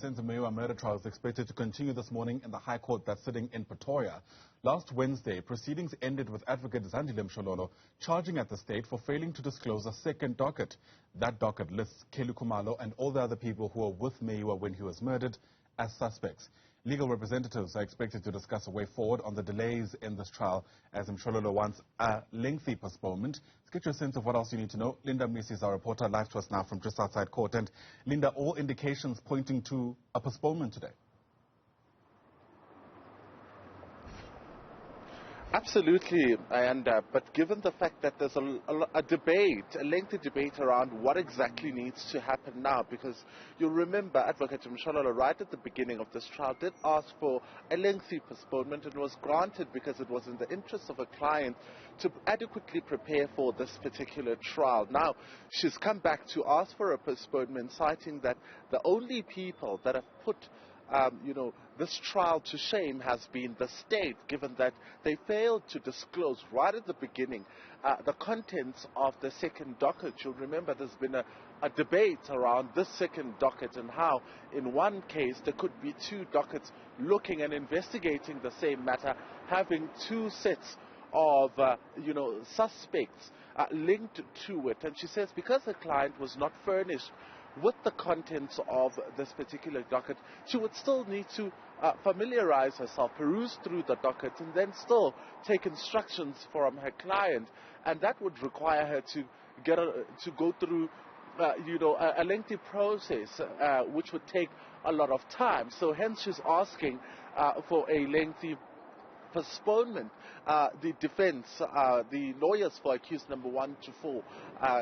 Senzo Meyiwa murder trial is expected to continue this morning in the High Court that's sitting in Pretoria. Last Wednesday, proceedings ended with Advocate Zandile Mshololo charging at the state for failing to disclose a second docket. That docket lists Kelly Khumalo and all the other people who were with Meyiwa when he was murdered as suspects. Legal representatives are expected to discuss a way forward on the delays in this trial, as Mshololo wants a lengthy postponement. Let's get you a sense of what else you need to know. Linda Mnisi is our reporter, live to us now from just outside court. And Linda, all indications pointing to a postponement today. Absolutely, but given the fact that there's a debate, a lengthy debate around what exactly needs to happen now, because you'll remember Advocate Mshololo right at the beginning of this trial did ask for a lengthy postponement and was granted because it was in the interest of a client to adequately prepare for this particular trial. Now, she's come back to ask for a postponement, citing that the only people that have put this trial to shame has been the state, given that they failed to disclose right at the beginning the contents of the second docket. You'll remember there's been a debate around this second docket and how in one case there could be two dockets looking and investigating the same matter, having two sets of suspects linked to it. And she says because the client was not furnished with the contents of this particular docket, she would still need to familiarize herself, peruse through the docket, and then still take instructions from her client. And that would require her to go through a lengthy process, which would take a lot of time. So hence she's asking for a lengthy postponement. The defense, the lawyers for accused number 1 to 4,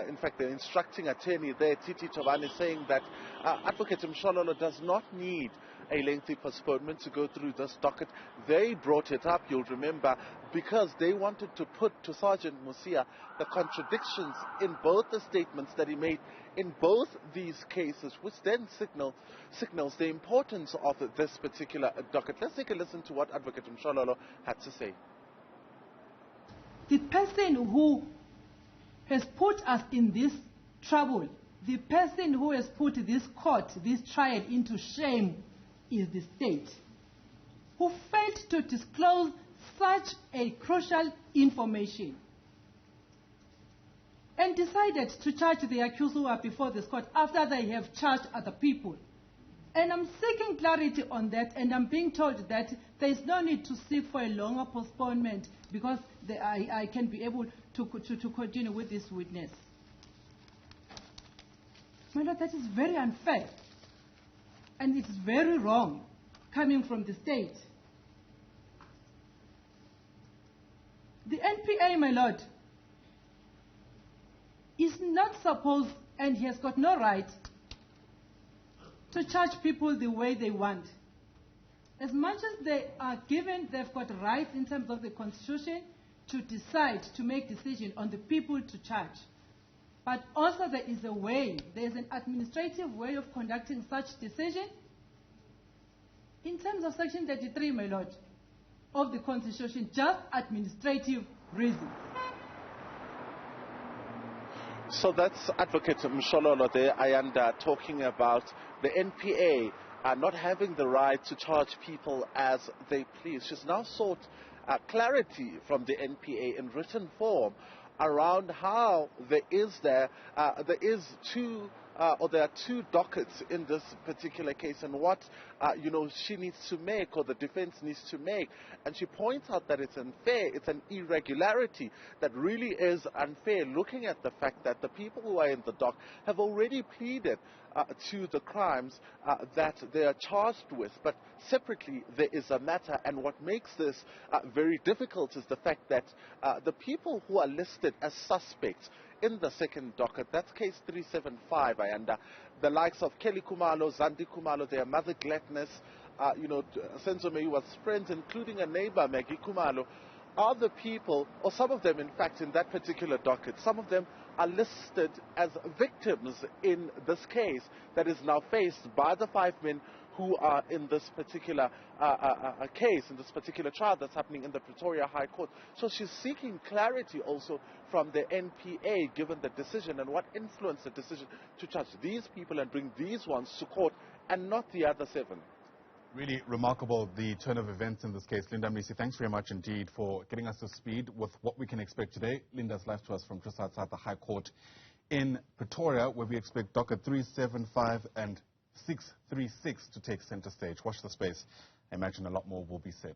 in fact, the instructing attorney there, Titi Tovani, saying that Advocate Mshololo does not need a lengthy postponement to go through this docket. They brought it up, you'll remember, because they wanted to put to Sergeant Musia the contradictions in both the statements that he made in both these cases, which then signals the importance of this particular docket. Let's take a listen to what Advocate Mshololo had to say. The person who has put us in this trouble, the person who has put this court, this trial into shame, is the state, who failed to disclose such a crucial information and decided to charge the accused who are before this court after they have charged other people. And I'm seeking clarity on that, and I'm being told that there is no need to seek for a longer postponement because I can be able to continue with this witness. My Lord, that is very unfair, and it's very wrong coming from the state. The NPA, my Lord, is not supposed, and he has got no right, to charge people the way they want. As much as they are given, they've got rights in terms of the Constitution to decide, to make decisions on the people to charge. But also there is a way, there is an administrative way of conducting such decision. In terms of Section 33, my Lord, of the Constitution, just administrative reasons. So that's Advocate Mshololo there, Ayanda, talking about the NPA not having the right to charge people as they please. She's now sought clarity from the NPA in written form around how there are two dockets in this particular case, and what she needs to make, or the defense needs to make. And she points out that it's unfair, it's an irregularity that really is unfair, looking at the fact that the people who are in the dock have already pleaded to the crimes that they are charged with. But separately, there is a matter, and what makes this very difficult is the fact that the people who are listed as suspects in the second docket, that's case 375, the likes of Kelly Khumalo, Zandile Mshololo, their mother Gladness, Senzo Meyiwa's friends, including a neighbor, Maggie Khumalo, are the people, or some of them, in fact, in that particular docket, some of them are listed as victims in this case that is now faced by the 5 men who are in this particular case, in this particular trial that's happening in the Pretoria High Court. So she's seeking clarity also from the NPA, given the decision and what influenced the decision to charge these people and bring these ones to court and not the other 7. Really remarkable, the turn of events in this case. Linda Mnisi, thanks very much indeed for getting us to speed with what we can expect today. Linda's live to us from just outside the High Court in Pretoria, where we expect docket 375 and 636 to take center stage. Watch the space. I imagine a lot more will be said.